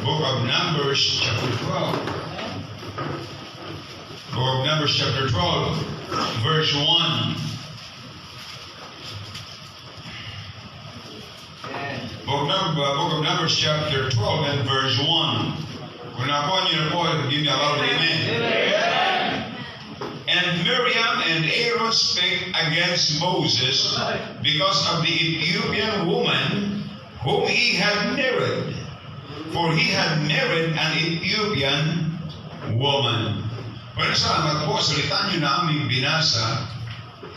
book of Numbers, chapter 12. Book of Numbers, chapter 12, verse 1. Book of Numbers, chapter 12, and verse 1. Kung nakuha niyo na po, give me a loud amen. And Miriam and Aaron spake against Moses because of the Ethiopian woman whom he had married. For he had married an Ethiopian woman. Well, salamat po. Salitaan niyo na aming binasa.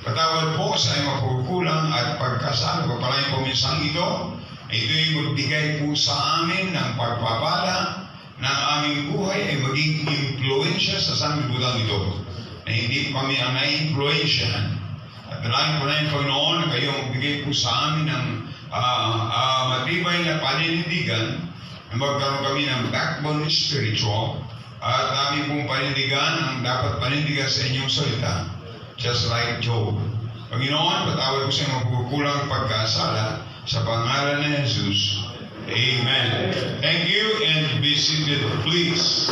Patawad po sa iyong mapagkulang at pagkasala. Pagpalain po minsang ito. Ito'y magbigay po sa amin ng pagpapala ng aming buhay ay maging impluensya sa aming budang ito. Na hindi po kami ang na-influensyahan. At dalangin po na yung Panginoon na kayo magbigay po sa amin ng matibay na paninindigan na magkaroon kami ng backbone spiritual at aming pong panindigan ang dapat panindigan sa inyong salita. Just like Job. Panginoon, patawad po sa inyong magkukulang pagkasala sa pangalan ni Jesus. Amen. Thank you and be seated, please.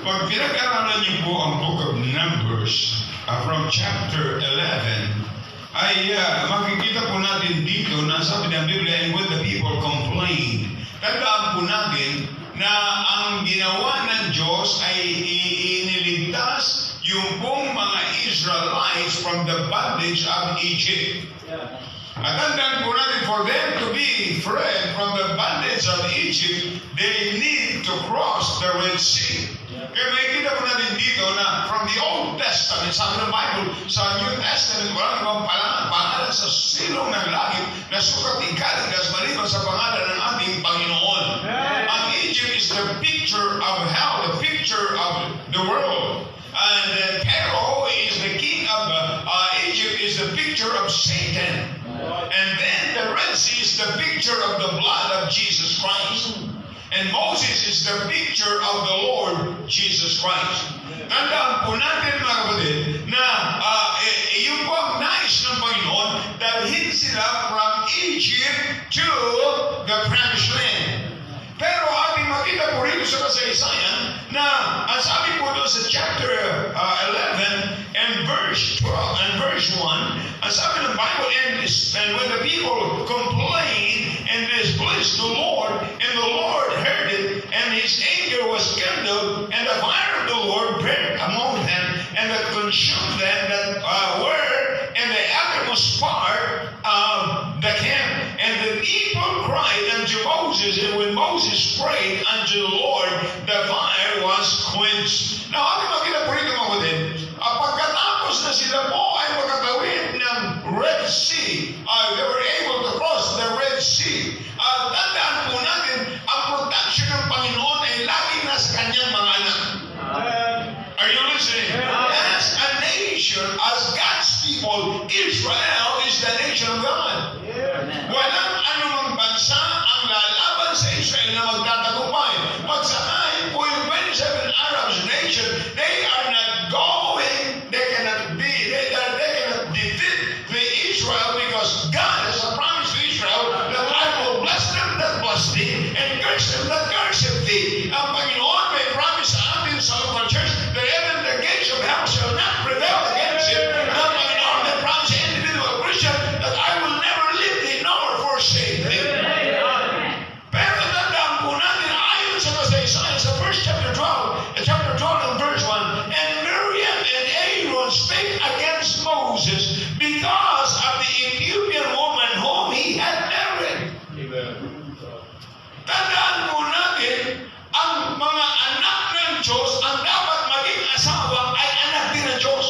Pag pinag-aralan niyo po ang Book of Numbers from chapter 11, ay makikita po natin dito na sabi ng Biblia, and when the people complained, tandaan po natin na ang ginawa ng Diyos ay iniligtas yung pong mga Israelites from the bondage of Egypt. At tandaan po natin, for them to be freed from the bondage of Egypt, they need to cross the Red Sea. Kaya makikita po natin dito na from the Old Testament, sa Bible, sa New Testament, walang ibang pangalan sa silong ng langit na sukat ikaligtas maliban sa pangalan ng ating Panginoon. Ang Egypt is the picture of hell, the picture of the world. And Pharaoh is the king of Egypt, is the picture of Satan. And then the Red Sea is the picture of the blood of Jesus Christ. And Moses is the picture of the Lord Jesus Christ. Tandaan po natin mga kapatid na yung po ang nais ng Panginoon, dalhin sila from Egypt to the Promised Land. Pero ating makita po rito sa kasaysayan na ang sabi po doon sa chapter 11 and verse 12 and verse 1, ang sabi ng Bible, and when the people complained and displeased the Lord, and the Lord heard it, and his anger was kindled, and the fire of the Lord burned among them, and that consumed them that were in the uttermost part of the camp. And the people cried unto Moses, and when Moses prayed unto the Lord, the fire was quenched. Now, ating makita po rito mga kapatid, pagkatapos na sila po ay makatawid ng Red Sea, they were able to cross the Red Sea. Tandaan po natin, ang protection ng Panginoon ay laging nasa kanyang mga anak. Are you listening? As a nation, as God's people, Israel is the nation of God. Walang anumang bansa ang lalaban sa Israel na magtatagumpay. Pagsakain po yung 27 Arab nation, they are not going, they cannot defeat the Israel because God has a promise to Israel that I will bless them that bless thee and curse them that curse thee. Ang Panginoon may promise sa atin sa local church that even the gates of hell shall not prevail against it. Ang Panginoon may promise sa individual Christian that I will never leave thee nor forsake thee. Pero tandaan po natin, ayon sa kasaysayan sa first chapter 12 and verse 1, and Miriam and Aaron spake against Moses because of the Ethiopian woman whom he had married. Tandaan po natin, ang mga anak ng Diyos, ang dapat maging asawa ay anak din ng Diyos.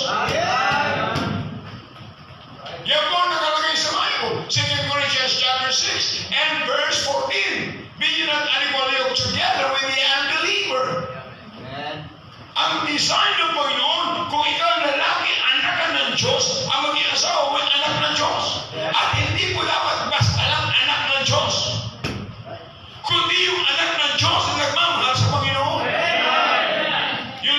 Yan po nakalagay sa Bible, 2 Corinthians chapter 6 and verse 14. Be ye not unequally together with the unbeliever. Ang design ng Panginoon, kung ikaw lalaki, anak ka ng Diyos, ang maging asawa ay anak ng Diyos. At hindi po dapat basta lang anak ng Diyos, kundi yung anak ng Diyos na nagmamahal sa Panginoon. You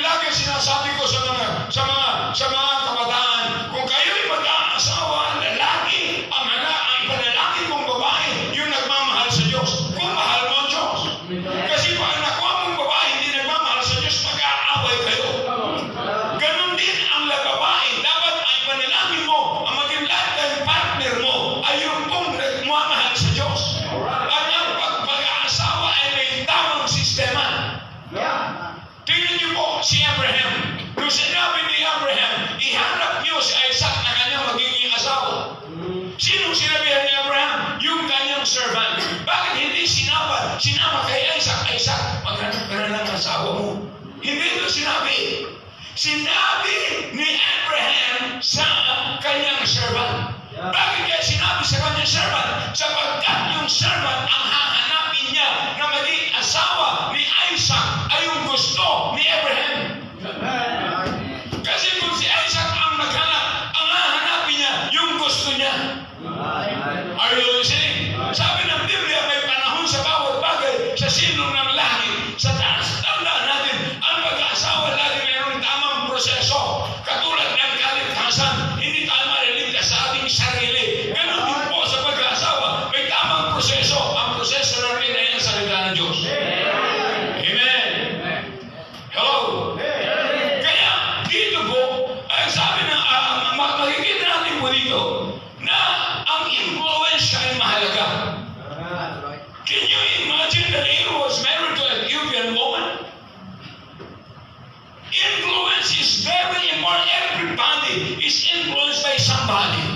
sinama kay Isaac, maghanap ka na lang ng asawa mo. Hindi ito sinabi. Sinabi ni Abraham sa kanyang servant. Bakit kaya sinabi sa kanyang servant? Sapagkat yung servant ang hahanapin niya na maging asawa ni Isaac ay yung gusto ni Abraham. Kasi kung si Isaac ang naghanap, ang hahanapin niya yung gusto niya. Are you listening? Sabi ng Biblia, may panahon sa bawat bagay sa silong ng langit. Sa taas, tandaan natin, ang pag-aasawa lagi mayroong tamang proseso. Katulad ng kaligtasan, hindi tayo mariligtas sa ating sarili. Ganon din po sa pag-aasawa, may tamang proseso. Ang proseso natin ay ang salita ng Diyos. Amen. Hello? Kaya, dito po, ay sabi na, makikita natin po dito, na ang influence ay mahalaga. Can you imagine that Aaron was married to an Ethiopian woman? Influence is very important. Everybody is influenced by somebody.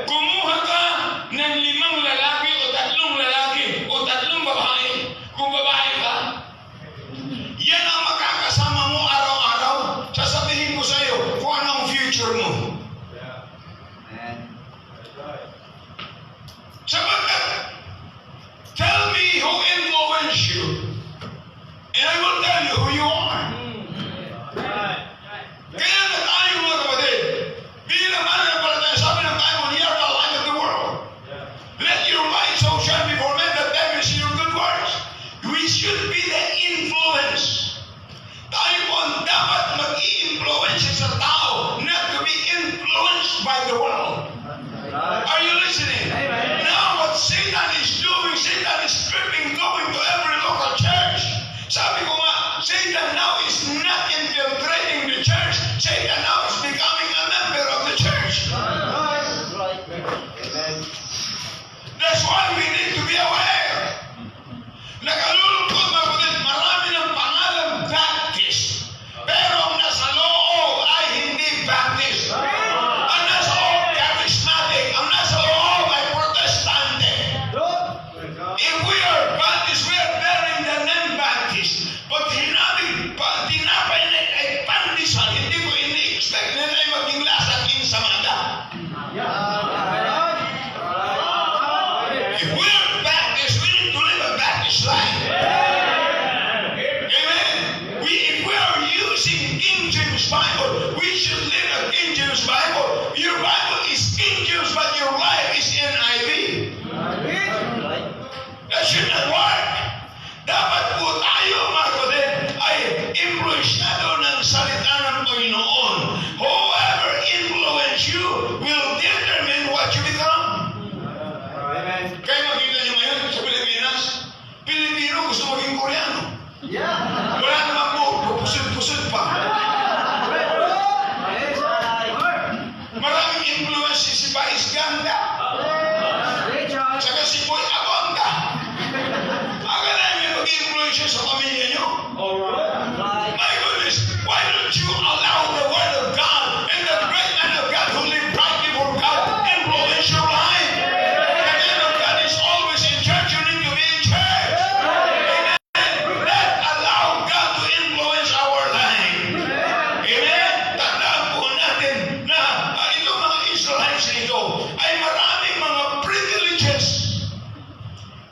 Kumuha ka ng 5 lalaki o 3 lalaki o 3 babae. Kung babae ka, yan ang makakasama mo araw-araw. Sasabihin ko sa iyo kung ano ang future mo. Sapagkat, tell me who influenced you, and I will tell you who you are. Kaya na tayo mga kapatid, bilang mananampalataya, sabi ng Bible, ye are the light of the world. Let your light so shine before men that they may see your good works. We should be the influence. Tayo po ang dapat mag-i-influence sa tao, not to be influenced by the world. Are you listening? Now what Satan is doing, Satan is stripping, going to every local church. Sabi ko nga, Satan now is not infiltrating the church. Satan now is becoming a member of the church. That's why we need to be aware. Nakalulungkot mga kapatid, marami ng pangalan Baptist. Pero ang nasa loob ay hindi Baptist. Ang nasa loob, charismatic. Ang nasa loob ay protestante. If we are Baptist, we are bearing the name Baptist. But tinapay na ay pandesal. Hindi ko ini-expect na ay maging lasang insamada. If we are Baptist, we need to live a Baptist life. Amen. If we are using King James Bible, we should live a King James Bible. Your Bible is King James, but your life is NIV. That should not work. Dapat po tayo, mga kapatid, ay influensyado ng salita ng Panginoon. Whoever influence you will determine what you become. Kaya makita nyo ngayon sa Pilipinas, Pilipino gusto maging Koreano. Wala naman po, pusod-pusod pa. Maraming influence si Vice Ganda. Saka si Boy Abonda. Akala niyo mag-influence sa pamilya niyo? My goodness, why don't you allow the Word of God and the great man of God who live right before God influence your life? The man of God is always in church. You need to be in church. Amen. Let's allow God to influence our life. Amen. Tandaan po natin na itong mga Israelites nito ay maraming mga privileges.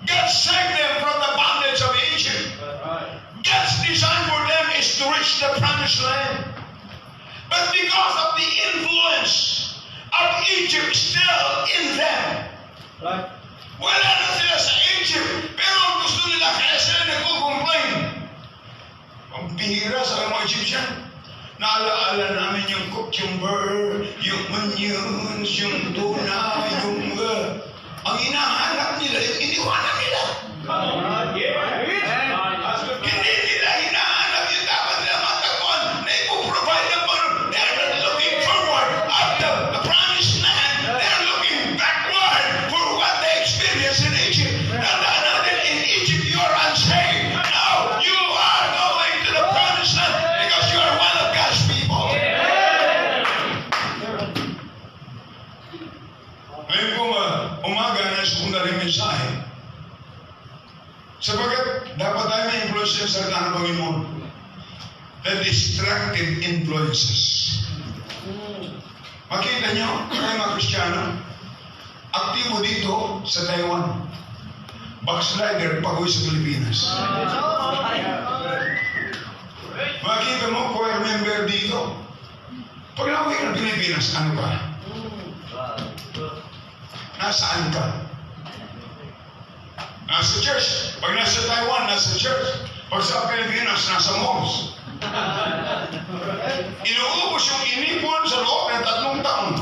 God saved them from the bondage of Egypt. God's design for them is to reach the promised land. But because of the influence of Egypt still in them, wala na sila sa Egypt, pero ang gusto nila kaya sila nagko-complain. Ang bihira sa mga Egyptian. Naalaala namin yung cucumber, yung onions, yung tuna, yung... ang hinahanap nila, yung iniwanan nila. Hindi nila hinahanap yung dapat nila matagpuan na ipoprovide ng Panginoon. They're not looking forward after the promised land. They're looking backward for what they experienced in Egypt. Tandaan natin, in Egypt you are unsaved. Now you are going to the promised land because you are one of God's people. Ngayon po umaga na sa kong daring mensahe, Sapagat dapat tayo may influence sa salita ng Panginoon. The destructive influences. Makita nyo, kayo mga Kristiyano, aktibo dito sa Taiwan. Backslider, pag-uwi sa Pilipinas. Makita mo, choir member dito. Pag nauwi ka ng Pilipinas, ano ka? Nasaan ka? Nasa church. Pag nasa Taiwan, nasa church. Pag sa Pilipinas, nasa malls. Inuubos yung inipon sa loob ng 3 taon.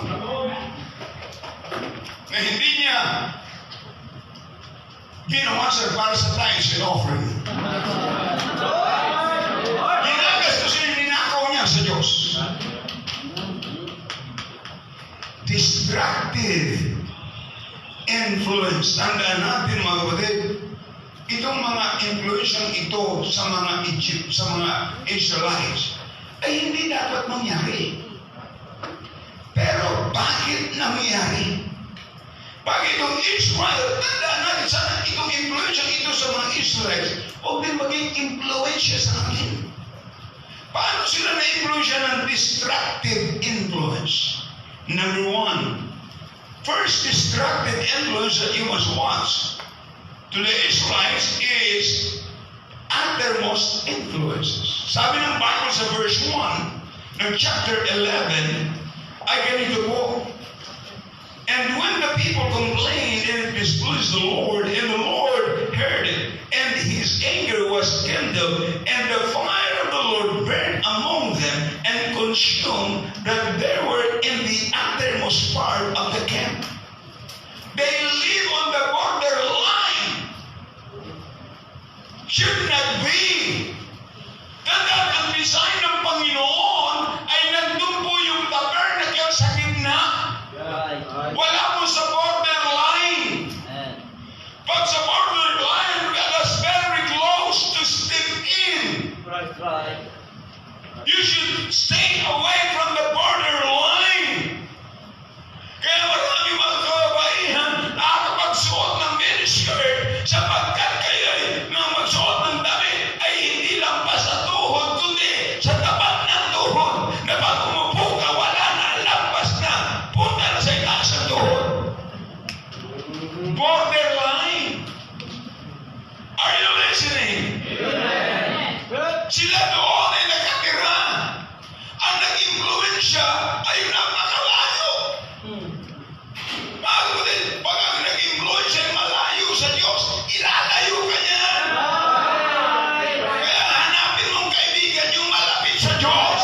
Na hindi niya ginawa sir para sa tithes and offering. Ginagastos yung ninakaw niya sa Diyos. Destructive influence. Tandaan natin mga kapatid, itong mga influensyang ito sa mga Egypt, sa mga Israelites, ay hindi dapat mangyari. Pero bakit nangyari? Bakit itong Israel, tandaan natin sana itong influensyang ito sa mga Israelites, huwag din maging influensya sa akin. Paano sila na-influensya ng destructive influence? Number 1, first destructive influence that you must watch to the Israelites is uttermost influences. Sabi ng Bible sa verse 1 ng chapter 11, ay ganito po, and when the people complained, and it displeased the Lord, and the Lord heard it, and his anger was kindled, and the fire of the Lord burned among them, and consumed that they were in the uttermost part of the camp. They live on the borderline. Should not be. Tandaan, ang design ng Panginoon ay nandun po yung tabernacle sa gitna. Wala po sa borderline. Pag sa borderline, that is very close to step in. You should stay away from the borderline. Kaya marami mga kababaihan nakakapagsuot ng miniskirt sapagkat kayo nang magsuot ng damit ay hindi lang pa sa tuhod, kundi sa tapat ng tuhod na pag umupo ka, wala na, lampas na, punta na sa itaas ng tuhod. Borderline. Are you listening? Sila doon ay nakatira. Ang nag-influensya ay yung napakalayo. Bago din, pag ang nag-influensya ay malayo sa Diyos, ilalayo ka niya. Kaya hanapin mong kaibigan yung malapit sa Diyos.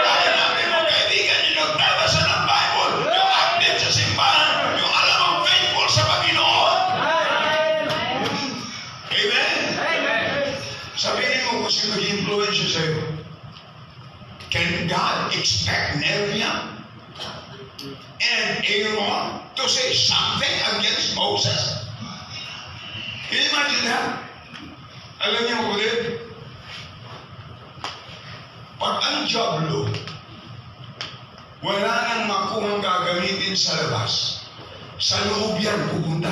Hanapin mong kaibigan yung nagbabasa ng Bible, yung active sa simbahan, yung alam mong faithful sa Panginoon. Amen? Sabihin mo kung sino nag-influensya sa'yo. Can God expect Nehemiah and Aaron to say something against Moses? Can you imagine that? Alam niyo ko ulit, pag ang Diablo wala nang makuhang gagamitin sa labas, sa loob yan pupunta.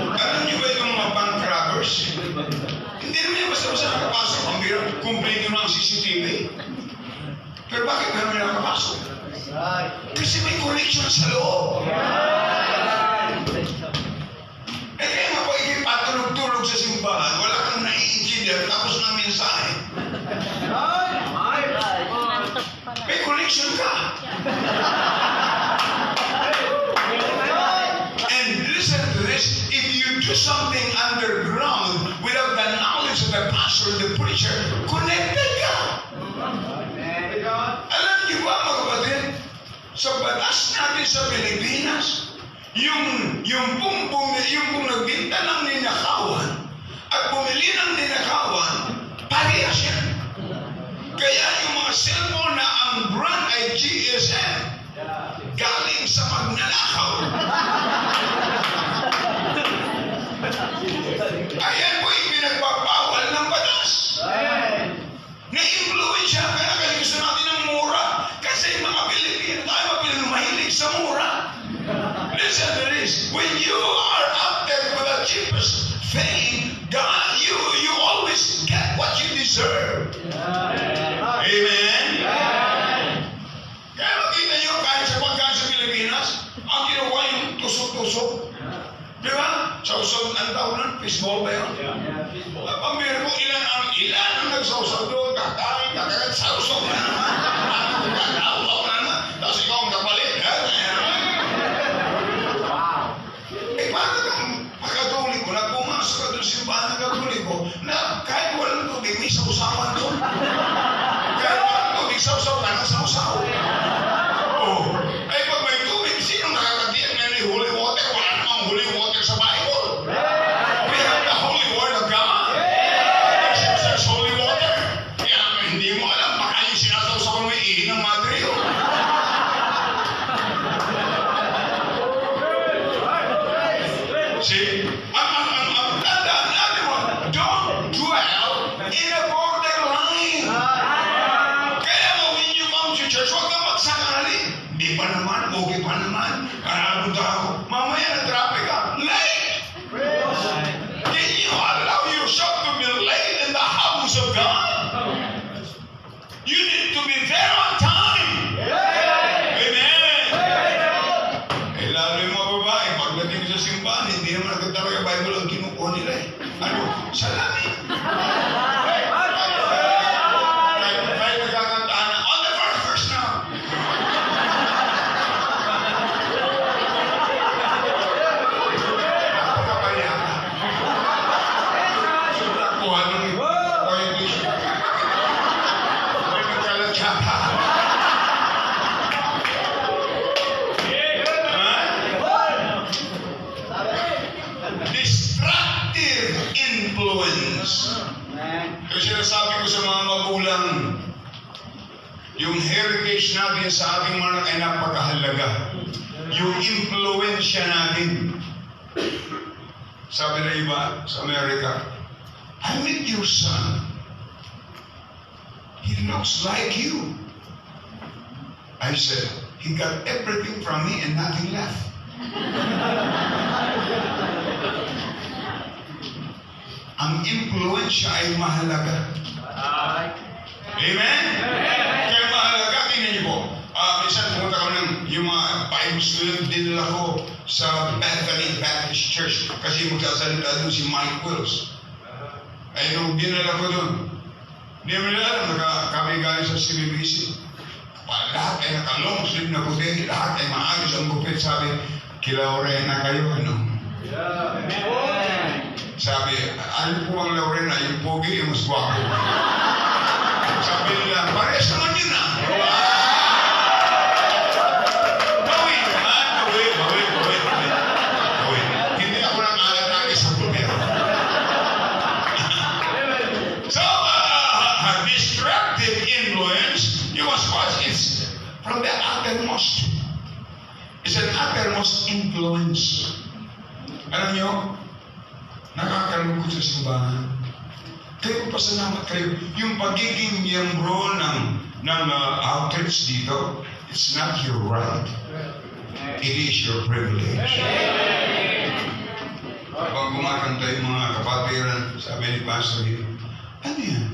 Alam niyo ba itong mga bank robbers? Hindi naman yung basta-basta nakapasok. Ang hirap kumplito ng CCTV. Pero bakit naman nakapasok? Kasi may connection sa loob. Eh kaya nga po ikipatulog-tulog sa simbahan, wala kang naiintindihan tapos na mensahe. May connection ka. And listen to this, if you do something underground without the knowledge of the pastor, the preacher, connected ka. Alam niyo ba mga kapatid, sa batas natin sa Pilipinas, yung pong nagbinta ng ninakawan at bumili ng ninakawan, parehas yan. Kaya yung mga cellphone na ang brand ay GSM, galing sa magnanakaw. Ayan po yung pinagbabawal ng batas. Na-influensya, kaya gusto natin ng mura. Kasi mga Pilipino tayo mahilig sa mura. Listen to this. When you are fame, God, you always get what you deserve. Amen? Kaya makita nyo, kahit sa pagkain sa Pilipinas, ang ginawa yung tusok-tusok. Di ba? Sausaw, ang tawag nun? Fishball ba yun? Pambira ko, ilan ang nagsausaw doon, kakain, sausaw na naman. Kakausaw na naman. Tapos ikaw ang kapalit. Paano kang pagkatulik ko, na pumasok ka doon simbahan ng katuliko, na kahit walang tubig, may sausawan doon. Kahit walang tubig, sausaw ka ng sausaw. Oh. Ay, pag may tubig, sinong nakakatiyak na yung holy water? Wala namang holy water sa Bible. We have the holy word of God. There's holy water. Kaya hindi mo alam, baka yung sinasawsaw mo yung ihi ng madre yun. See? Tandaan natin mo, don't dwell in a borderline. Kaya mo, when you come to church, huwag kang magsakali. Di pa naman, okay pa naman. Punta ako. Mamaya na traffic ka. Late! Can you allow yourself to be late in the house of God? You need to be there on time. Amen! Eh, lalo yung mga babae, pagdating sa simbahan, hindi naman agad talaga Bible ang kinukuha nila eh. Ano? Salamin. Kahit nagkakantaan na, on the first verse now. Destructive influence. Kasi sinasabi ko sa mga magulang, yung heritage natin sa ating mga anak ay napakahalaga. Yung influensya natin. Sabi na iba sa Amerika, I met your son. He looks like you. I said, he got everything from me and nothing left. Ang influensya ay mahalaga. Amen? Kaya mahalaga, tingnan niyo po. Minsan pumunta kami ng yung mga Bible student, dinala ko sa Bethany Baptist Church kasi magsasalita doon si Mike Wills. Ay nung dinala ko doon, hindi mo nila alam, kami galing sa CBBC. Lahat ay naka-long sleeve na puti, lahat ay maayos ang gupit. Sabi, kilawrena kayo, ano? Sabi, ano po ang Lorena? Yung pogi, yung mas guwapo. Sabi nila, pares naman yun ah. Bawi. Hindi ako nang alatagi sa pulpero. So, destructive influence, you must watch, it's from the uttermost. It's an uttermost influence. Alam nyo, nakakalungkot sa simbahan. Kayo pasalamat kayo. Yung pagiging miyembro ng outreach dito, it's not your right. It is your privilege. Habang kumakanta yung mga kapatiran, sabi ni Pastor, ano yan?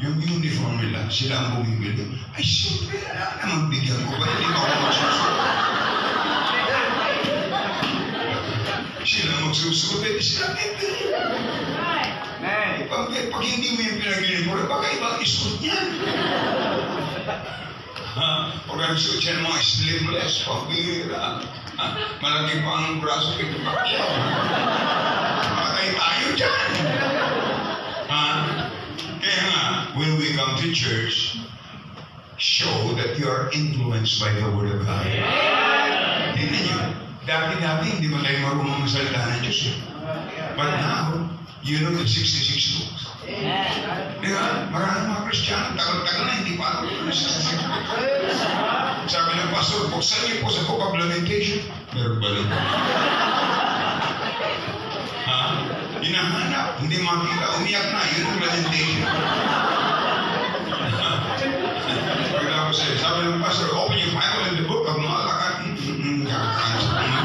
Yung uniform nila, sila ang bumibili. Ay, siyempre, naman bigyan ko ba? Hindi ko ako magsusuot. Sila magsusuot, sila bibili. Pag hindi mo yung pinag-uniform, baka ibang isuot niyan. Pag nagsuot siya ng mga sleeveless, pabira. Malaki pa ang braso, pinapakyaw. Matay tayo dyan. Kaya nga, when we come to church, show that you are influenced by the Word of God. Tingnan nyo, dati-dati hindi mo tayo marunong salita ng Diyos. But now, you know the 66 books. Di ba? Maraming mga Kristiyano, tagal-tagal na hindi pa alam ng 66 books. Sabi ng pastor, buksan niyo po sa Book of Lamentation. Meron ba rin? Hinahanap, hindi makita, umiyak na, yun ang lamentation. Pagkatapos sabi ng pastor, open your Bible in the book of Malachi. Kakakaan sa mga.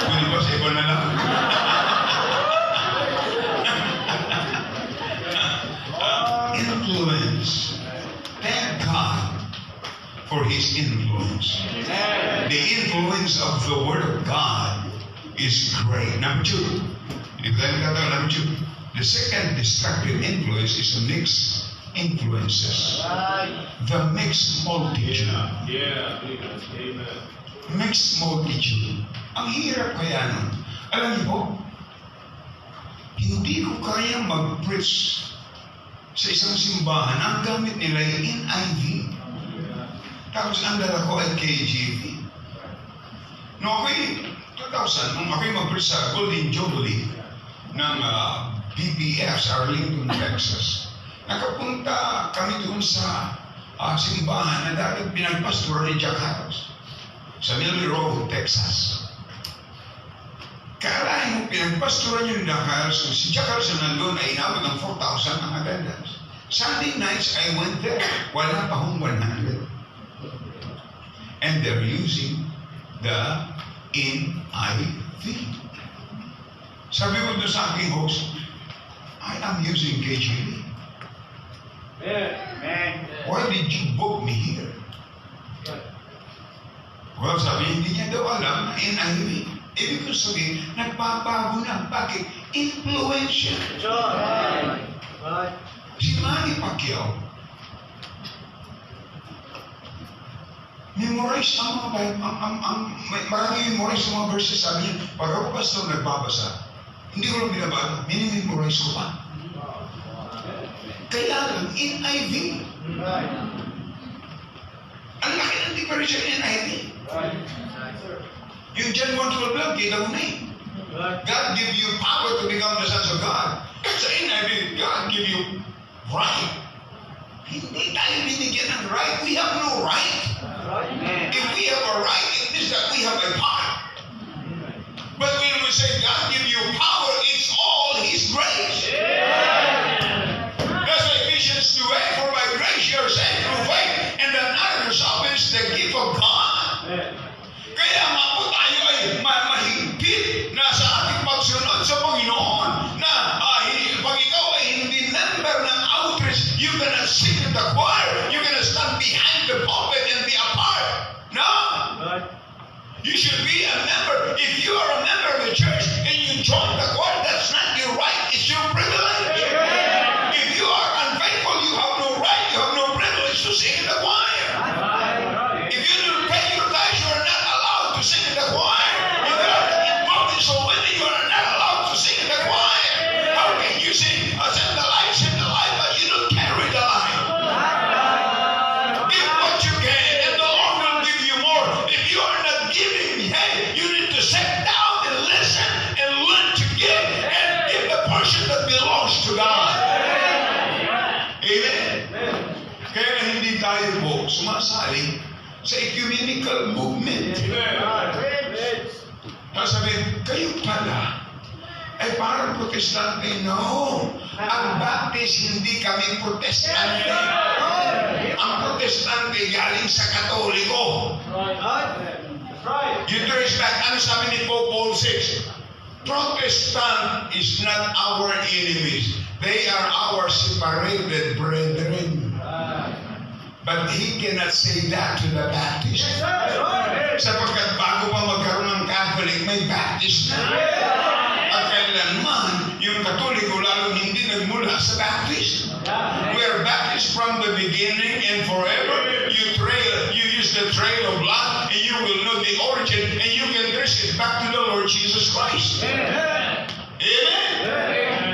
Pwede ba sa iba na lang? is influence. The influence of the Word of God is great. Number two, the second destructive influence is mixed influences. The mixed multitude. Yeah. Amen. Mixed multitude. Ang hirap kaya nun. Alam niyo po, hindi ko kaya mag-preach sa isang simbahan. Ang gamit nila ay NIV. Tapos ang dala ko ay KJV. No, ako'y 2000, nung ako'y mag-preach sa Golden Jubilee ng BBF sa Arlington, Texas. Nakapunta kami doon sa simbahan na dati pinagpastura ni Jack Harris sa Mill Road, Texas. Kaalahin mo, pinagpastura niyo ni Jack Harris. Si Jack Harris na nandun ay inabot ng 4,000 ang attendance. Sunday nights, I went there. Wala pa hong 100. And they're using the NIV. Sabi ko doon sa aking host, I am using KJV. Why did you book me here? Well, sabi, hindi niya daw alam na NIV. Ibig ko sabihin, nagbabago na. Bakit? Influential. Si Manny Pacquiao, memorize ang mga maraming memorize ang mga verses. Sabi niya, pag ako pastor nagbabasa, hindi ko lang binabasa, minimemorize ko pa. Kaya lang, NIV. Ang laki ng difference ng NIV. Yung John 1:12 lang, kita mo na eh. God give you power to become the sons of God. Sa NIV, God give you right. Hindi tayo binigyan ng right. We have no right. If we have a right, it means that we have a power. But when we say God give you power, it's all His grace. That's why Ephesians 2:8, for by grace you are saved through faith, and that not of yourself is the gift of God. Kaya nga po tayo ay mahigpit na sa ating pagsunod sa Panginoon na pag ikaw ay hindi member ng outreach, you cannot sing in the choir, you cannot stand behind the pulpit and be a part. No! You should be a member. If you are a member of the church and you join the choir, that's not your right, it's your privilege. If you are unfaithful, you have no right, you have no privilege to sing in the choir. If you don't pay your tithes, you are not allowed to sing in the choir. If you are involved in soul winning, you are not allowed to sing in the choir. How can you sing, send the light, but you don't carry the light? Give what you can, and the Lord will give you more. If you are not giving, hey, you need to sit down and listen and learn to give and give the portion that belongs to God. Amen? Kaya hindi tayo po sumasali sa ecumenical movement. Sabihin, kayo pala ay parang protestante. No. Ang Baptist, hindi kami protestante. Ang protestante galing sa Katoliko. You trace back, ano sabi ni Pope Paul VI? Protestant is not our enemies. They are our separated brethren. But he cannot say that to the Baptist. Sapagkat bago pa magkaroon ng Catholic, may Baptist na. At kailanman, yung Katoliko lalong hindi nagmula sa Baptist. We are Baptist from the beginning and forever. You use the trail of blood and you will know the origin and you can trace it back to the Lord Jesus Christ. Amen.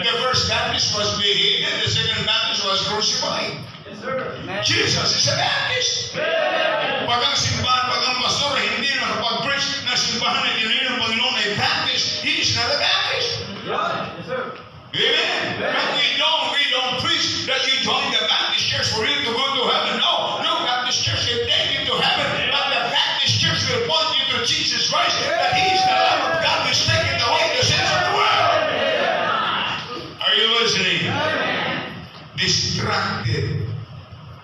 The first Baptist was beheaded, the second Baptist was crucified. Jesus is a Baptist. Pag ang simbahan, pag ang pastor hindi nakapag-preach na simbahan na kinain ng Panginoon ay Baptist, he is not a Baptist. Amen. But we don't preach that you join the Baptist church for you to go to heaven. No Baptist church will take you to heaven, but the Baptist church will point you to Jesus Christ, that He is the Lamb of God which taketh away the sins of the world. Are you listening? Distracted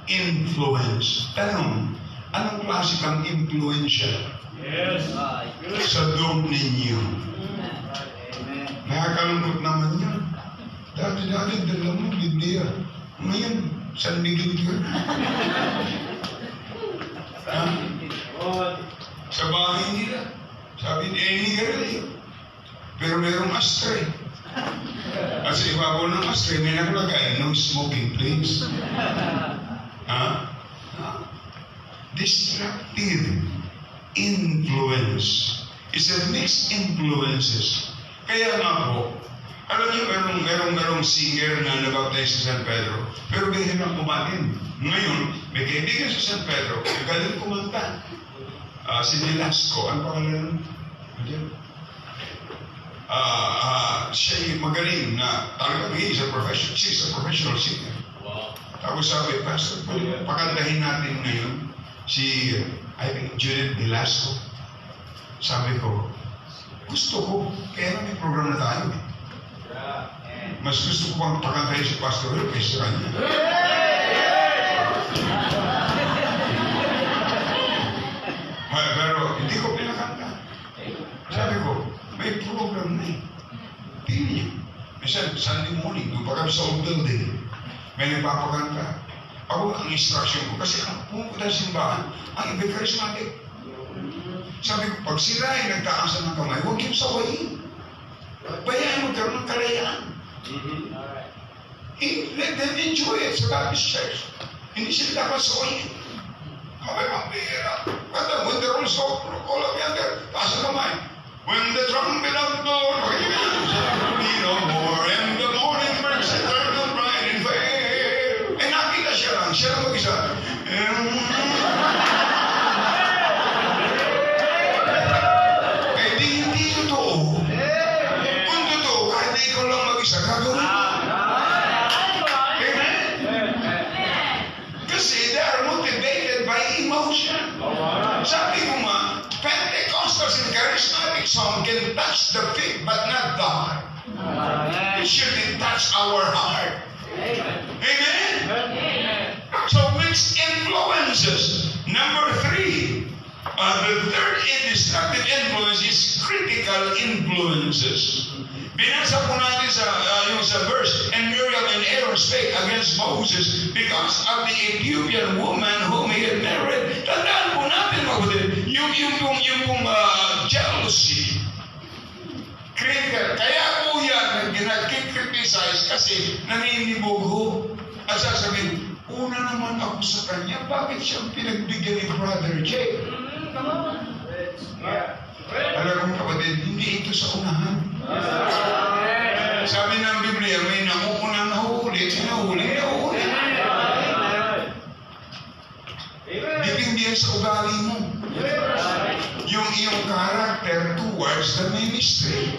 influence. Tanong, anong klase kang influensya? Yes. Sa loob ninyo. Nakakalungkot naman yun. Dati-dati, dalawang Biblia. Ngayon, San Miguel ka. Ha? Sa bahay nila. Sabi ni Eni Garillo. Pero merong ashtray. At sa ibabaw ng ashtray, may nakalagay, no smoking, please. Ha? Destructive influence. It's a mixed influences. Kaya nga po, alam niyo, merong singer na nabaptize sa San Pedro, pero bihirang kumain. Ngayon, may kaibigan sa San Pedro, galing kumanta. Si Velasco, ang pangalan? Siya yung magaling na talagang she's a professional singer. Wow. Tapos sabi, Pastor, pakantahin natin ngayon si, I think, Judith Velasco. Sabi ko, gusto ko, kaya may program na tayo. Mas gusto ko pang pakantahin si Pastor Will kaysa kanya. Pero hindi ko pinakanta. Sabi ko, may program na eh. Tingnan niyo. Minsan, Sunday morning, doon pa kami sa old building. May nagpapakanta. Ako, ang instruction ko, kasi ang pumunta sa simbahan, ang iba charismatic. Sabi ko, pag sila ay nagtaasan ng kamay, huwag yung sawayin. Bayaan magkaroon ng kalayaan. Let them enjoy it sa Baptist Church. Hindi sila dapat sawayin. Kamay ang bihira. When the rules of all of you there, taas ang kamay. When the trumpet of the Lord, be no more, and the morning birds eternal bright and fair. Eh nakita siya lang mag-isa. Hindi totoo. Kung totoo, kahit na ikaw lang mag-isa, gagawin mo. Amen? Kasi they are motivated by emotion. Sabi ko nga, Pentecostals and charismatic song can touch the feet but not the heart. It shouldn't touch our heart. Amen? So mixed influences. Number 3. The third destructive influence is critical influences. Binasa po natin sa verse, and Miriam and Aaron spake against Moses because of the Ethiopian woman whom he had married. Tandaan po natin mabuti, yung jealousy. Critical. Kaya po yan, nag-criticize kasi naninibog ho. At sasabihin, una naman ako sa kanya, bakit siyang pinagbigyan ni Brother Jay? Alam mo kapatid, hindi ito sa unahan. Sabi ng Biblia, may nakukunang nahuhuli, nahuhuli. Depende yan sa ugali mo. Yung iyong character towards the ministry.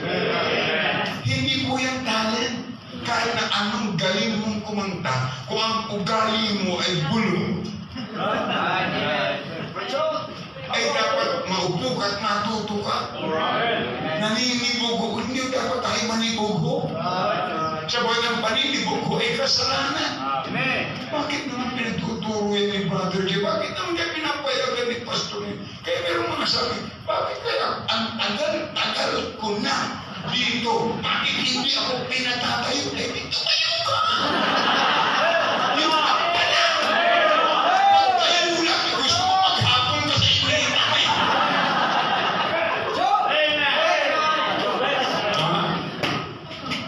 Hindi po yung talent. Kahit na anong galing mong kumanta, kung ang ugali mo ay bulong, ay dapat maupo ka at matuto ka. Naninibog ko, hindi dapat tayo manibog ko. Sabagat ang paninibog ko ay kasalanan. Bakit naman pinatuturo yan ni Brother J? Bakit naman kaya pinapayagan ni Pastor? Kaya meron mga sabi, bakit kaya ang tagal ko na dito, bakit hindi ako pinatatayo? Eh, dito kayo ka! Yung pala! Tayo lang, gusto mo maghapon ka sa inyo.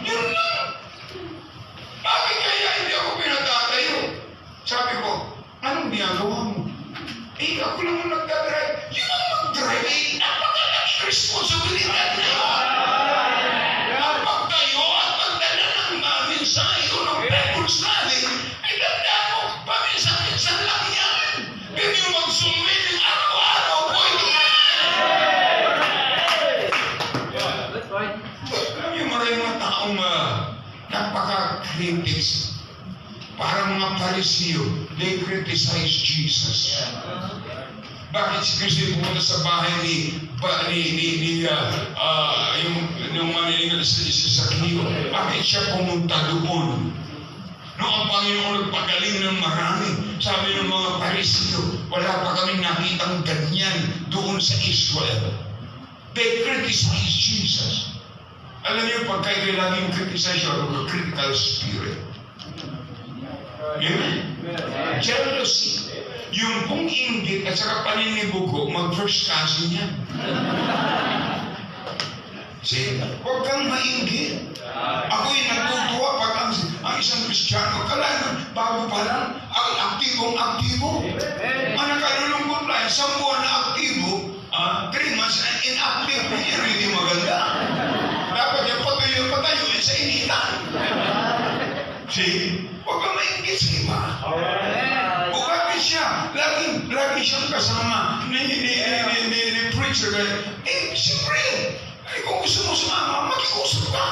Yun lang! Bakit kaya hindi ako pinatatayo? Sabi ko, anong ginagawa mo? Eh, ako lang ang nagdadrive. Yun ang mag-drive, eh, napakalaking responsibilidad na yun. Pagtayo at pagdala ng mensahe o ng Bible study, ay tandaan mo, paminsan-minsan lang yan. Pero yung mag-sumit ng araw-araw, pwede yan. Alam niyo, maraming mga taong napaka-critics. Parang mga Pariseo, they criticize Jesus. Bakit si Kristo pumunta sa bahay yung manilingal sa Sakio? Bakit siya pumunta doon? Noong ang Panginoon nagpagaling ng marami, sabi ng mga Pariseo, wala pa kaming nakitang ganyan doon sa Israel. They criticize Jesus. Alam niyo, pag kayo laging criticize, you have a critical spirit. Amen? Jealousy. Yung pong inggit at saka paninibugo, mag-first cousin yan. See? Huwag kang mainggit. Ako'y natutuwa pag ang isang Kristiyano, kailangan bago pa lang, ang aktibong-aktibo. Ang nakalulungkot lang, isang buwan na aktibo, 3 months na inactive, hindi maganda. Dapat yung patayuin sa initan. See? Huwag kang mainggit sa iba. O bakit siya? Lagi siyang kasama ni preacher. Siyempre, kung gusto mo sumama, makikusap ka.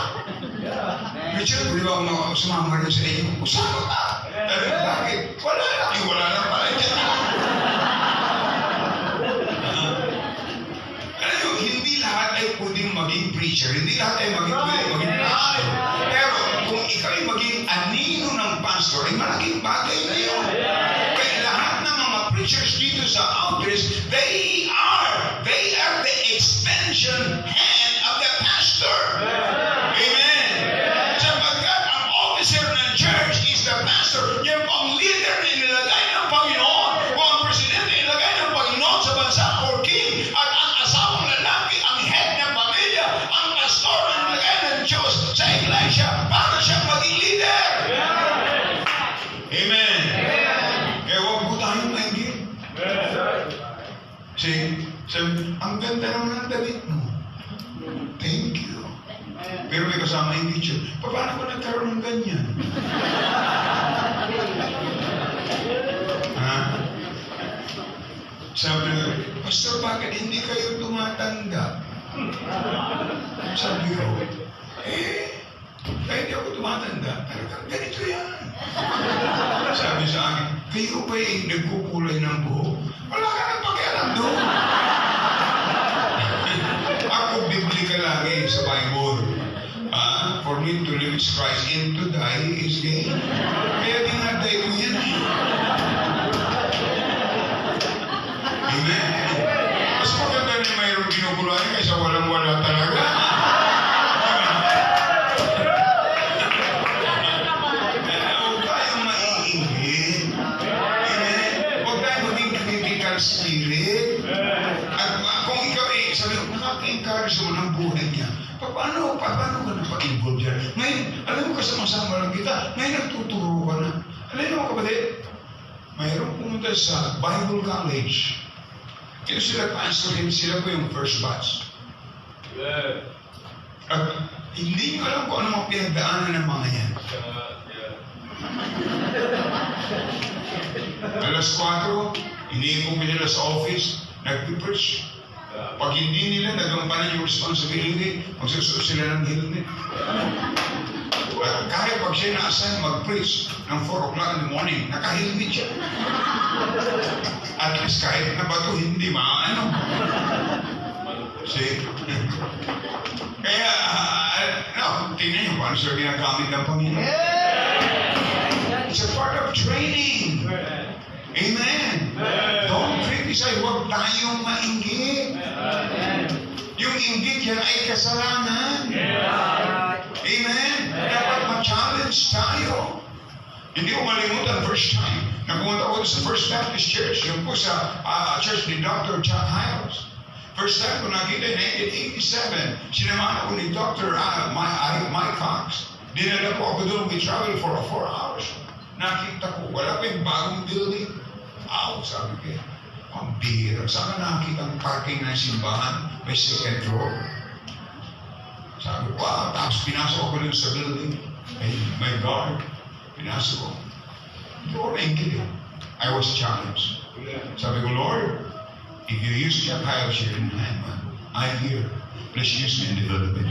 Richard, di ba ako sumama rin sa inyo? Usama ka. Bakit? Wala lang pala dyan. Alam nyo, hindi lahat ay pwedeng maging preacher. Hindi lahat ay pwedeng maging pastor. Pero kung ikaw ay maging anino ng pastor, ay malaking bagay na yun. Kaya lahat ng mga preachers dito sa outreach, they are the extension hand of the pastor. Amen. Sapagkat ang officer ng church is the pastor. Yan po ang leader na inilagay ng Panginoon. O ang presidente na inilagay ng Panginoon sa bansa or king. At ang asawang lalaki, ang head ng pamilya, ang pastor na inilagay ng Diyos sa iglesia para siyang maging leader. Amen. Kaya huwag po tayong mainggit. See, ang ganda naman ng damit mo. Thank you. Pero may kasama yung teacher. Paano ko nagkaroon ng ganyan? Ha? Sabi ko, Pastor, bakit hindi kayo tumatanda? Sabi ko, kahit hindi ako tumatanda, talagang ganito yan. Sabi sa akin, kayo ba'y nagkukulay ng buhok? Wala ka nang pakialam doon. Ako biblika lagi sa Bible. For me to live is Christ and to die is gain. Kaya dinaday ko yan. Amen. Mas maganda na mayroong kinukulayan kaysa walang-wala talaga. Huwag tayong maiinggit. Amen. Huwag tayong maging critical spirit. At kung ikaw sabi ko, nakaka-encourage mo ng buhay niya. Paano ka napag-involve dyan? Ngayon, alam mo kasama-sama lang kita. Ngayon, nagtuturo ka na. Alam mo kapatid, mayroong pumunta sa Bible College. Ito sila pastorin, sila po yung first batch. At hindi nyo alam kung ano mga pinagdaanan ng mga yan. Alas 4, iniipong nila sa office, nag-preach. Pag hindi nila nagampanan yung responsibility, magsusuot sila ng helmet. At kahit pag siya na-assign mag-preach ng 4 o'clock in the morning, naka-helmet siya. At least kahit na bato, hindi maano. See? Kaya, tingnan nyo paano siya ginagamit ng Panginoon. It's a part of training. Amen. Don't criticize. Huwag tayong mainggit. Yung inggit yan ay kasalanan. Amen. Dapat ma-challenge tayo. Hindi ko malimutan first time na pumunta ko sa First Baptist Church, yung po sa church ni Dr. John Hiles. First time ko nakita in 1987, sinamahan ako ni Dr. Mike Cox. Dinala po ako doon. We traveled for 4 hours. Nakita ko, wala pa yung bagong building. Sabi ko, ang bihira. Saan ka nakakita ang parking ng simbahan? May second floor. Sabi ko, wow. Tapos pinasok ako dun sa building. May guard. Pinasok ko. Lord, I was challenged. Sabi ko, Lord, if you use Jack Hiles here in Hanman, I'm here. Please use me in development.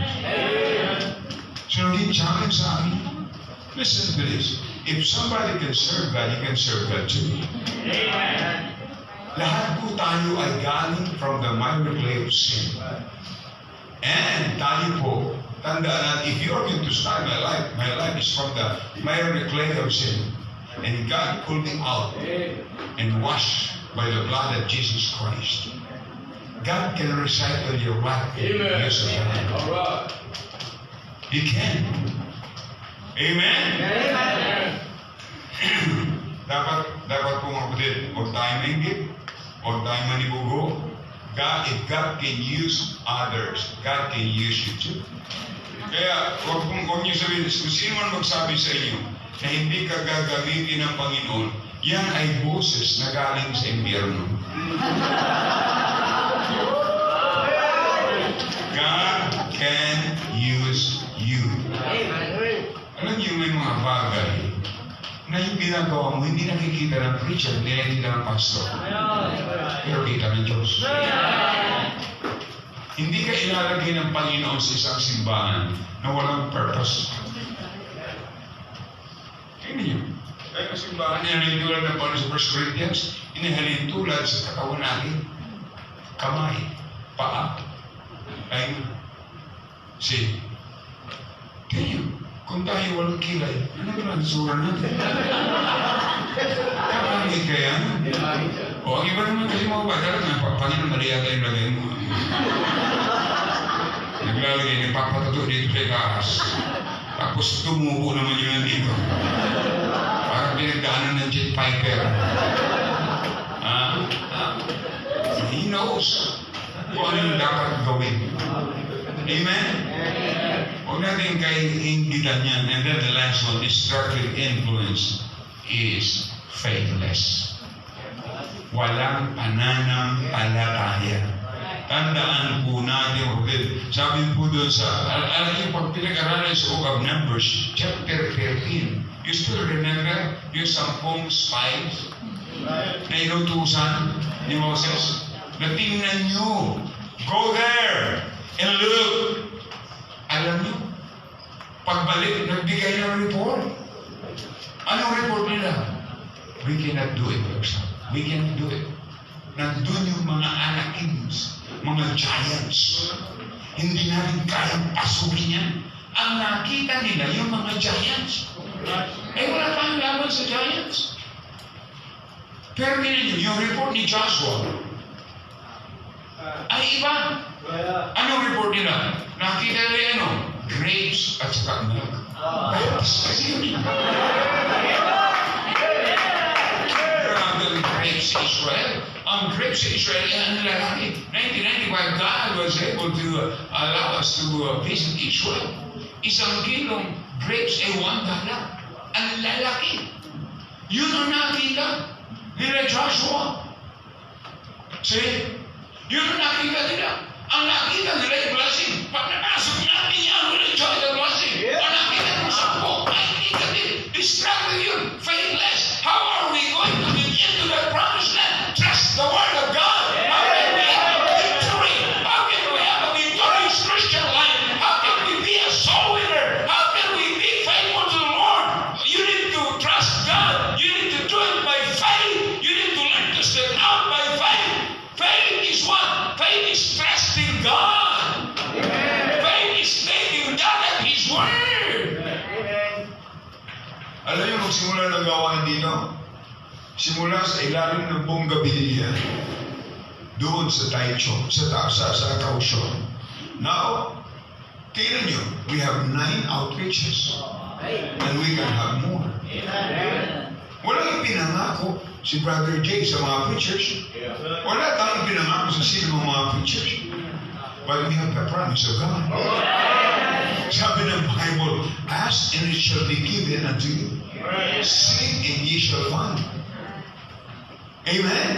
So, naging challenge sa akin. Listen to this. If somebody can serve God, you can serve God too. Amen. Lahat po tayo ay galing from the miry clay of sin. And tayo po, tandaan natin, if you are going to start my life is from the miry clay of sin. And God pulled me out and washed by the blood of Jesus Christ. God can recycle your life. Amen. Yes, Amen. He can. Amen? Amen. Dapat po mga kapatid, huwag tayo maingit, huwag tayo manibugo. If God can use others, God can use you too. Kaya huwag niyo sabihin, kung sino man magsabi sa inyo na hindi ka gagamitin ng Panginoon, yan ay boses na galing sa impyerno. God can use you. Alam niyo, may mga bagay na yung ginagawa mo, hindi nakikita ng preacher, hindi nakikita ng pastor. Pero kita ng Diyos. Hindi ka ilalagay ng Panginoon sa isang simbahan na walang purpose. Tingnan niyo. Kaya ang simbahan niya tulad ng Paul sa 1 Corinthians, inihalin tulad sa katawan natin. Kamay, paa, ay si. Tingnan niyo. Kung tayo walang kilay, ano ba ang sura natin? Kapangit kaya? O, ang iba naman kasi mga bata lang, Panginoon, mali yata yung lagay mo. Naglalagay, nagpapatato dito sa itaas. Tapos tumubo naman yun dito. Parang pinagdaanan ng jet piper. He knows kung ano yung dapat gawin. Amen? Huwag natin kaingitan yan. And then the last one, destructive influence is faithless. Walang pananampalataya. Tandaan po natin, sabi po doon sa, alam niyo, pag pinag-aralan sa book of Numbers, chapter 13, you still remember yung 10 spies na inutusan ni Moses? Na tingnan nyo, go there and look. Alam niyo, pagbalik, nagbigay ng report. Anong report nila? We cannot do it, we cannot do it. Nandun yung mga Anakins, mga giants. Hindi natin kayang pasukin yan. Ang nakita nila yung mga giants. Eh, wala tayong laban sa giants. Pero ganyan yung report ni Joshua ay iba. Anong report nila? Nakita nila ano? Grapes at saka milk. Baptist kasi yun. Grabe grapes sa Israel. Ang grapes sa Israel ay ang lalaki. 1995, God was able to allow us to visit Israel. 1 kilong grapes ay $1. Ang lalaki. Yun ang nakita nila Joshua. See? Yun ang nakita nila. Ang nakita nila yung blessing. Pag napasok natin yan, we'll enjoy the blessing. Ang nakita ng sampo, ay negative, destructive yun, faithless. How are we going to get into the promised land? Trust the word of God. How can we have a victory? How can we have a victorious Christian life? How can we be a soul winner? How can we be faithful to the Lord? You need to trust God. You need to do it by faith. You need to learn to step out by faith. Faith is what? Faith is trusting God. Faith is taking God at His word. Alam niyo, magsimula ng gawain dito. Simula sa ilalim ng Bongabilia, doon sa Taichung, sa Kaohsiung. Now, tingnan niyo, we have 9 outreaches. And we can have more. Walang pinangako si Brother Jay sa mga preachers. Wala tayong pinangako sa sino mga preachers. But we have the promise of God. Sabi ng Bible, ask and it shall be given unto you. Seek and ye shall find. Amen?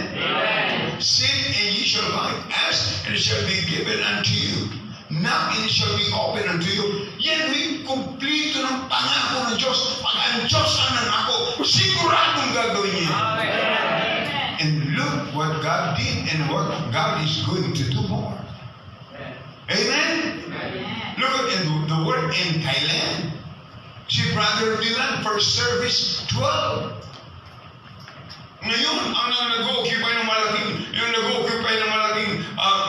Seek and ye shall find. Ask and it shall be given unto you. Knock and it shall be open unto you. Yan yung kumplito ng pangako ng Diyos. Pag ang Diyos ang nangako, siguradong gagawin niya. And look what God did and what God is going to do more. Amen? Look at the word in Thailand. Si Brother Dylan, first service, 12. Ngayon, ang nag-occupy ng malaking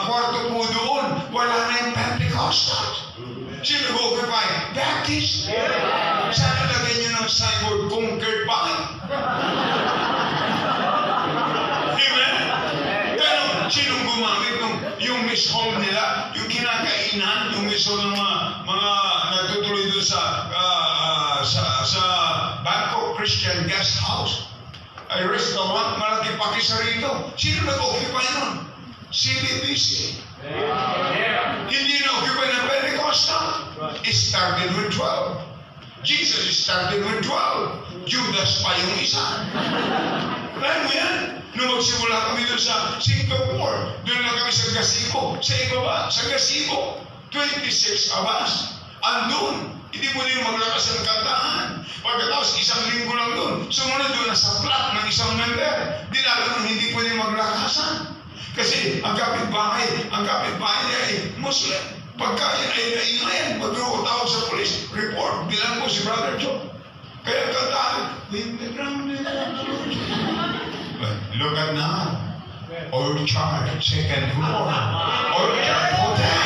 kwarto po doon, wala na yung Pentecostals. Sino nag-occupy? Baptist. Sana lagay nyo ng signboard, conquered by. Amen? Pero, sinong gumamit yung miss hall nila, yung kinakainan, yung miss hall ng mga nagtutuloy doon sa Bangkok Christian Guest House. restaurant, malaki pakisa rito. Sino nag-occupy nun? CBBC. Hindi na-occupy ng Pentecostal. It started with 12. Jesus started with 12. Judas pa yung isa. Alam mo yan? Nung magsimula kami doon sa Singapore, doon lang kami sa gazebo. Sa ibaba, sa gazebo. 26 of us. Andun. Hindi mo din maglakas ng kantahan. Pagkatapos, isang linggo lang doon. Sumunod doon na sa flat ng isang member. Dinala nun, hindi pwede maglakasan. Kasi ang kapitbahay niya ay Muslim. Pagka yan ay naingayan, magro tawag sa police, report, bilang mo si Brother Joe. Kaya kantahan, when the ground is but look at now. Orchard, second floor. Orchard Hotel.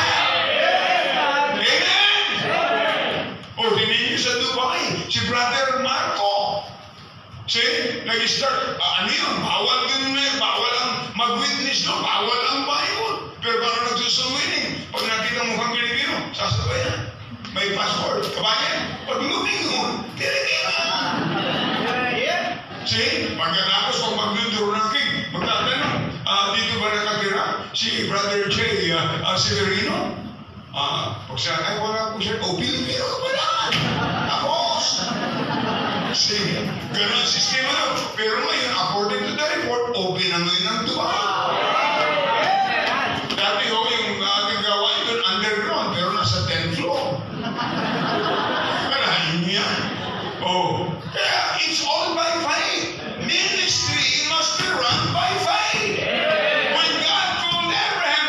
Amen! O, dinigil sa Dubai, si Brother Marco. Nag-start, ano yun, bawal ang mag-witness doon, bawal ang Bible. Pero parang nagsusunwining, pag nakita mo kang Pilipino, sasabayan. May passport, kabayan, pag lumingon, Pilipino. Pagkatapos, pag mag-drawing, magtatanong, dito ba nakatira si Brother Jay Severino? Pag siya, ay wala po siya, Pilipino ka pala. Tapos, ganun ang sistema doon. Pero ngayon, according to the report, open na ngayon ang Dubai. Dati yung ating gawain doon underground, pero nasa 10th floor. Kalahin mo yan. Kaya it's all by faith. Ministry must be run by faith. When God told Abraham,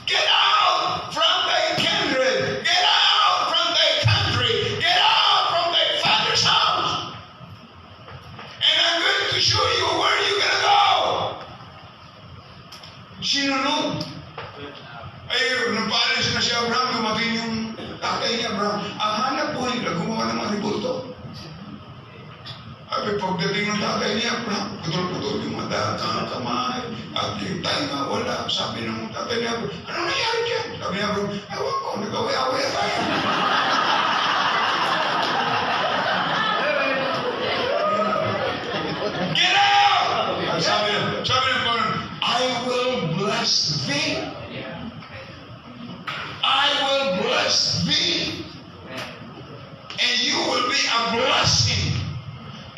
get out from thy kindred, get out from thy country, get out from thy father's house. And I'm going to show you where you're going to go. Sinunod. Ay, nung paalis na si Abraham, dumating yung tatay niya, Abraham. Ang hanap buhay nila, gumawa ng mga ribulto. Ay, pagdating ng tatay niya, Abraham, putol-putol yung mata, kamay, at yung tainga, wala. Sabi ng tatay niya, ano nangyari dyan? Sabi niya, Abraham, ewan ko, nag-away-away tayo. Get out! At sabi ng parang, I will bless thee. I will bless thee. And you will be a blessing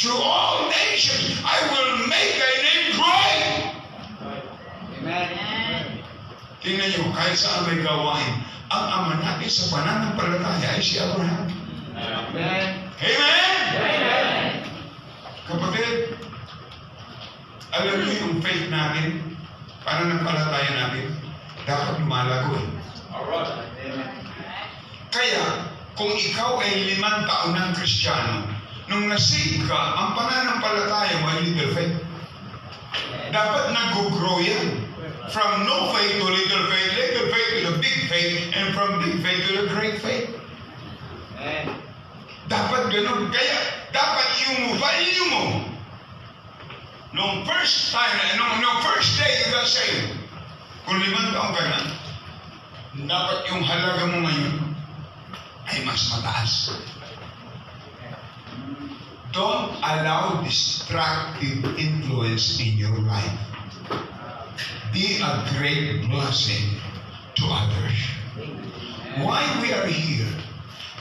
to all nations. I will make thy name great. Amen. Tingnan nyo, kahit saan may gawain, ang ama natin sa pananampalataya ay si Abraham. Amen. Amen! Amen. Kapatid, alam niyo yung faith natin, pananampalataya natin, dapat lumalago eh. Kaya, kung ikaw ay 5 taon ng Kristiyano, nung nasave ka, ang pananampalataya mo ay little faith. Dapat nag-grow yan. From no faith to little faith to the big faith, and from big faith to the great faith. Dapat ganun. Kaya, dapat yung value mo, nung first time, nung first day you got saved, kung 5 taon ka na, dapat yung halaga mo ngayon ay mas mataas. Don't allow destructive influence in your life. Be a great blessing to others. Why we are here?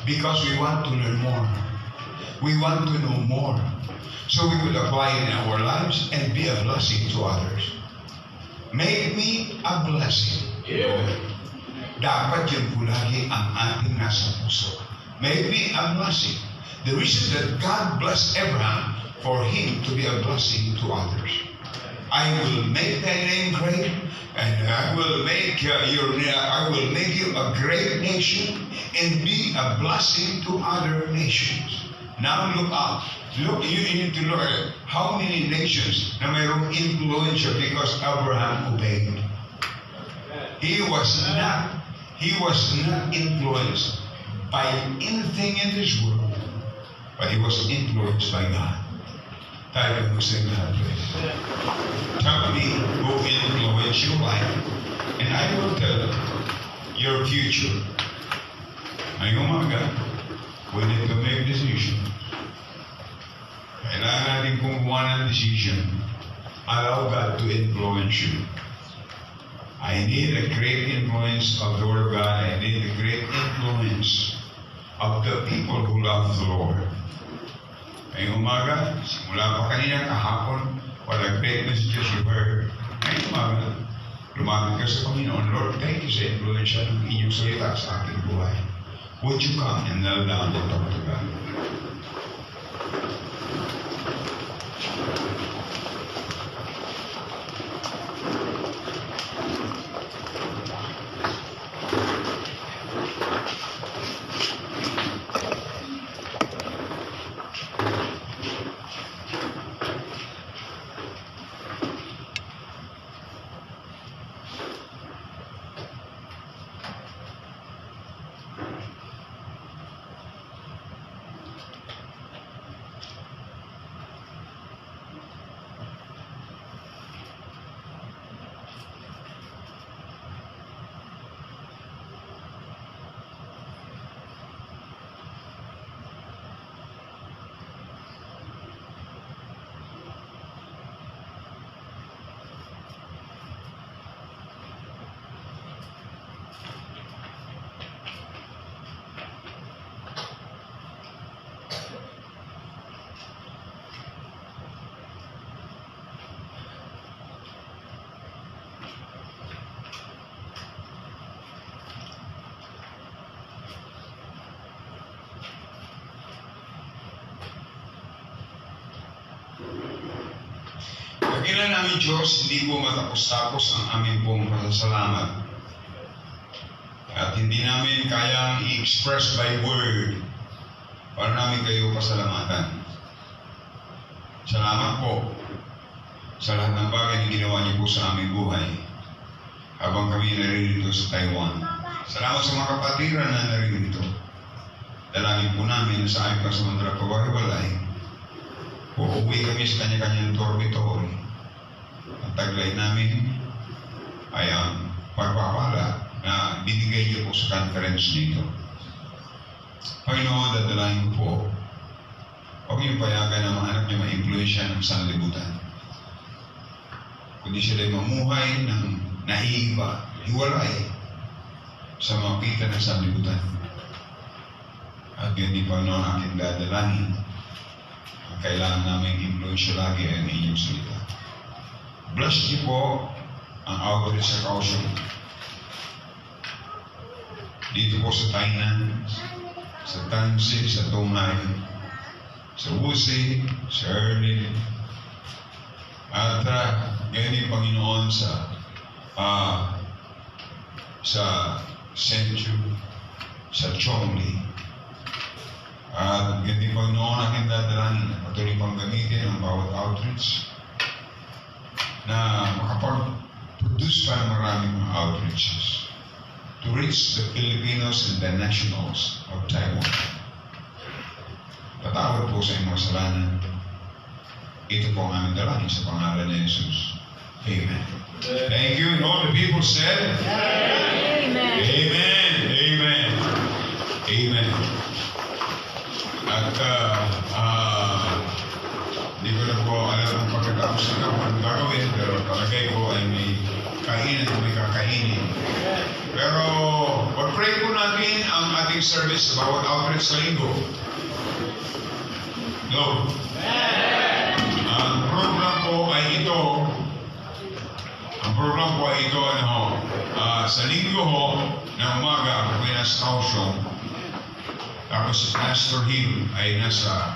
Because we want to learn more. We want to know more. So we could apply it in our lives and be a blessing to others. Make me a blessing. Dapat yun po lagi ang ating nasa puso. Make me a blessing. The reason that God blessed Abraham, for him to be a blessing to others. I will make thy name great, and I will make you a great nation, and be a blessing to other nations. Now look out. Look, you need to look at how many nations na mayroong influence because Abraham obeyed. He was not influenced by anything in this world, but he was influenced by God. Tayo mo sa God, please. Tell me who influence your life, and I will tell your future. Ngayong umaga, we need to make decision. Kailangan natin kumuha ng decision. Allow God to influence you. I need a great influence of the Word of God. I need a great influence of the people who love the Lord. Ngayong umaga, simula pa kanina, kahapon, what a great messages you heard. Ngayong umaga, lumapit ka sa Panginoon, Lord, thank you sa influence ng inyong salita sa aking buhay. Would you come and kneel down and talk to God? Dakilan namin Diyos, hindi po matapos-tapos ang aming pong pasasalamat. At hindi namin kayang i-express by word para namin kayo pasalamatan. Salamat po sa lahat ng bagay na ginawa niyo po sa aming buhay habang kami naririto sa Taiwan. Salamat sa mga kapatiran na naririto. Dalangin po namin na sa aming pasamantala pagwahiwalay, uuwi kami sa kanya-kanyang dormitory. Ang taglay namin ay ang pagpapala na binigay niyo po sa conference nito. Panginoon, dadalahin ko po, huwag niyong payagan na mga anak niyo ma-influensya ng sanlibutan. Kundi sila'y mamuhay ng nahihiba, hiwalay sa mga pita ng sanlibutan. At yun din, Panginoon, aking dadalahin. Ang kailangan namin influensya lagi ay ang inyong salita. Bless niyo po ang outreach sa Kaohsiung. Dito po sa Tainan, sa Tansi, sa Tungay, sa Wusi, sa Erlin, at ganyan Panginoon sa Senju, sa Chongli. At ganyan Panginoon aking dadalangin na patuloy pang gamitin ang bawat outreach na makapag-produce pa ng maraming mga outreaches to reach the Filipinos and the nationals of Taiwan. Patawad po sa inyong mga kasalanan. Ito po ang aming dalangin sa pangalan ni Jesus. Amen. Thank you. And all the people said, Amen. Amen. Amen. Amen. At hindi ko na po alam ang pagkatapos na ang gagawin, pero palagay ko ay may kainan at may kakainin. Pero pag-pray po natin ang ating service sa bawat outreach sa linggo. No. Ang program po ay ito. Ang program po ay ito, sa linggo ho, na umaga, ako ay nasa Kaohsiung. Tapos si Pastor Hill ay nasa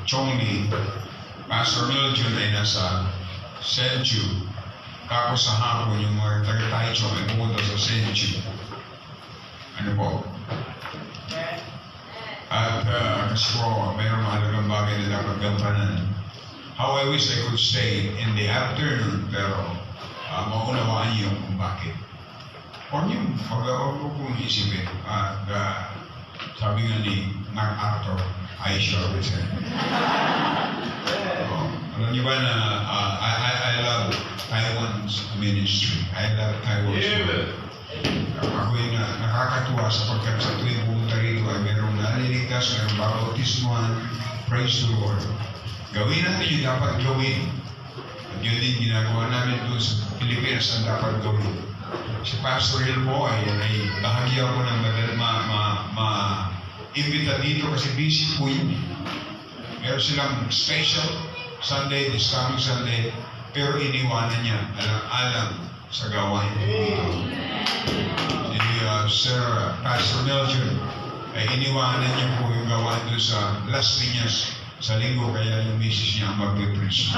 Chongli. Pastor Milton ay nasa Senju. Tapos sa hapon, yung mga taga-Taichung ay pumunta sa Senju. Ano po? At kasi po, mayroong mahalagang bagay na dapat gampanan. How I wish I could stay in the afternoon, pero maunawaan niyo kung bakit. Huwag niyo, huwag kong isipin. At sabi nga ni Mark Arthur, I shall return. Alam niyo ba na I love Taiwan's ministry. I love Taiwan's work. Ako yung nakakatuwa sapagkat sa tuwing pumunta rito ay mayroong naliligtas, mayroong bautismuhan, Praise the Lord. Gawin natin yung dapat gawin. At yun din ginagawa namin doon sa Pilipinas ang dapat gawin. Si Pastor Hill po ay bahagi ako ng imbita dito kasi busy po yun. Meron silang special Sunday, this coming Sunday, pero iniwanan niya alang sa gawain po dito. Si Sir Pastor Melchior ay iniwanan niya po yung gawain doon sa Las Piñas sa linggo, kaya yung misis niya ang mag-preach.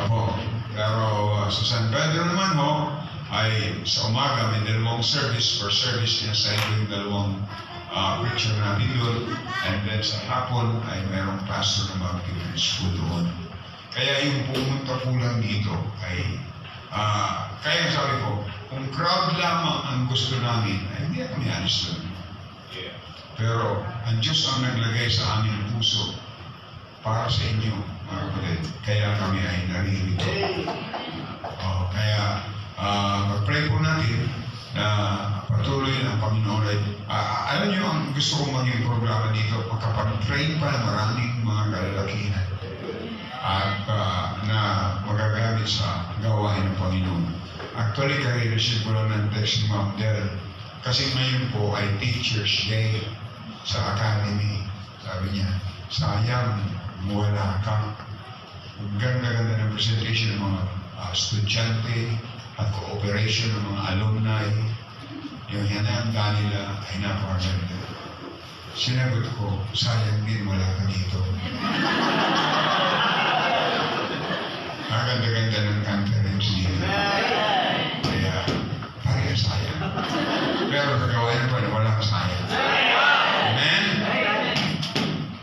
Ako. Pero sa San Pedro naman ho, ay sa umaga may dalawang service per service na sa yung dalawang preacher natin doon. And then sa hapon ay mayroong pastor na mag-preach po doon. Kaya yung pumunta po lang dito ay kaya sabi ko, kung crowd lamang ang gusto namin, ay hindi ako nialis doon. Pero ang Diyos ang naglagay sa aming puso para sa inyo, mga kapatid. Kaya kami ay naririto. Kaya mag-pray po natin na patuloy ng Panginoon ay alam niyo ang gusto kong maging programa dito, pagkapag-train pa ng maraming mga kalalakihan at na magagamit sa gawain ng Panginoon. Actually, kare-receive ko lang ng text ni Ma'am Del kasi ngayon po ay Teacher's Day sa Academy. Sabi niya, sayang, wala ka. Ganda-ganda ng presentation ng mga estudyante at cooperation ng mga alumni. Yung hinahanda nila ay napakaganda. Sinagot ko, sayang din wala ka dito. Ganda-ganda ng conference nila. Kaya, pareha sayang. Pero kagawain pa na wala ka sayang. Amen?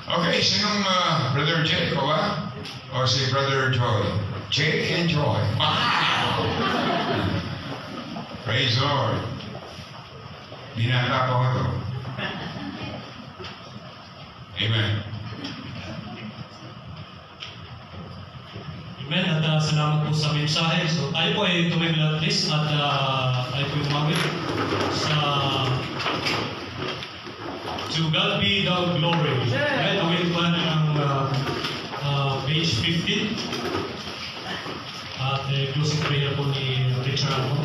Okay, sinong Brother Jay ko ba? O si Brother Joy? Jay and Joy. Wow! Praise the Lord. Binata pa ko to. Amen. Amen. At salamat po sa mensahe. So tayo po ay tumimila please at tayo po umawit sa To God be the glory. Amen. Awit po ng page 15. At closing prayer po ni Richard Almo.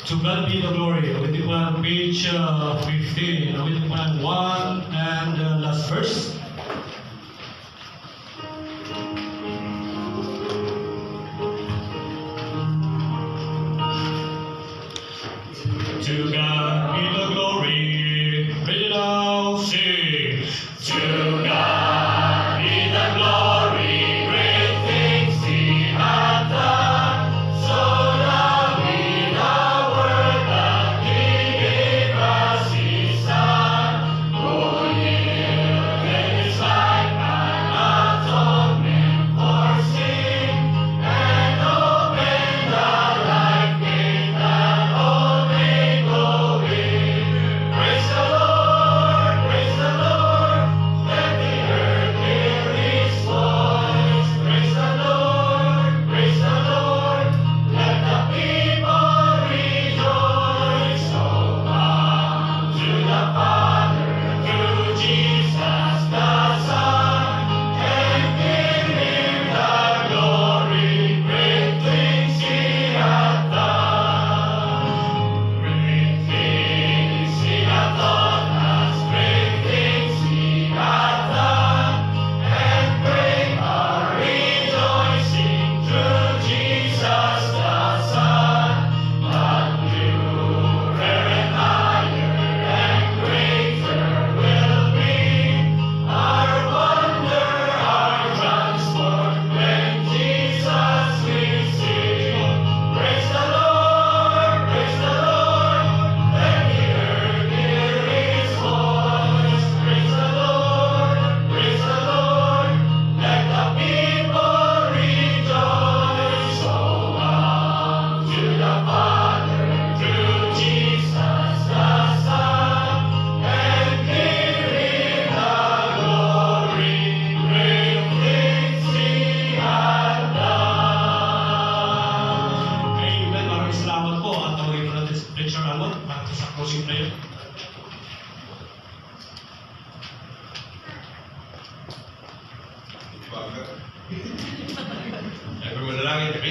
To God be the glory. Awit po ang page 15. Awit po ang 1 and last verse. To God be the glory. Read it out, sing. To God be the glory. Great things He hath done. So lovely the world that He gave us His Son, who yielded His life an atonement for sin, and opened the life gate that all may go in. Praise the Lord, praise the Lord. Let the earth hear His voice. Praise the Lord, praise the Lord. Let the people rejoice. Oh, come to the Father through Jesus the Son, and give Him the glory. Great things He hath done. Great things He hath taught us. Great things He hath done. And great our rejoicing through Jesus the Son. But nearer and higher and greater will be our wonder, our transport when Jesus we sing. Praise the Lord, praise the Lord. Let the earth hear His voice. Praise the Lord, praise the Lord. Let the people rejoice. Oh, come to the Father through Jesus the Son, and give Him the glory. Great things He hath done. Amen. Maraming salamat po. At tawagin po natin si Richard Almo para sa closing prayer.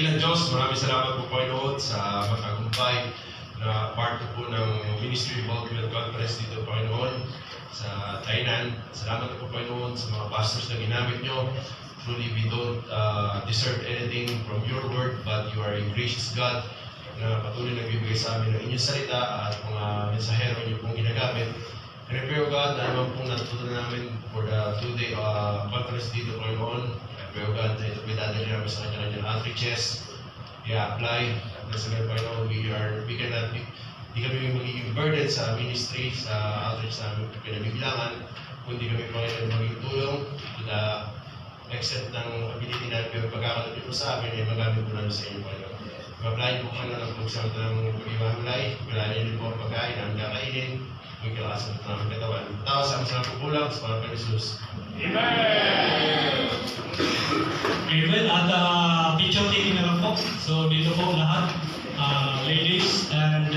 Dakilang Diyos, maraming salamat po Panginoon sa matagumpay na part po ng Ministry Development Conference dito Panginoon sa Tainan. Salamat po Panginoon sa mga pastors na ginamit nyo. Truly, we don't deserve anything from your word, but you are a gracious God na patuloy nagbibigay sa amin ng inyong salita at mga mensahero niyo pong ginagamit. And I pray, O God, na naman pong natutunan namin for the 2-day conference dito, Panginoon. I pray, O God, na ito pinadali namin sa kanya-kanyang outreaches, i-apply. At sa ganun, Panginoon, di kami magiging burden sa ministry, sa outreach namin pinamibilangan, kundi kami, Panginoon, maging tulong to the extent ng ability namin, pero pagkakalat niyo po sa amin, ay magamit po namin sa inyo, Panginoon. Mag-apply po kami ng pagsamot ng pag-iwahalay, kailangan niyo po ang pagkain na ang kakainin, may kalasan po namin katawan. Tawa sa aming pagkulang sa mga Jesus. Amen. Amen. At picture taking na lang po. So dito po lahat, ladies and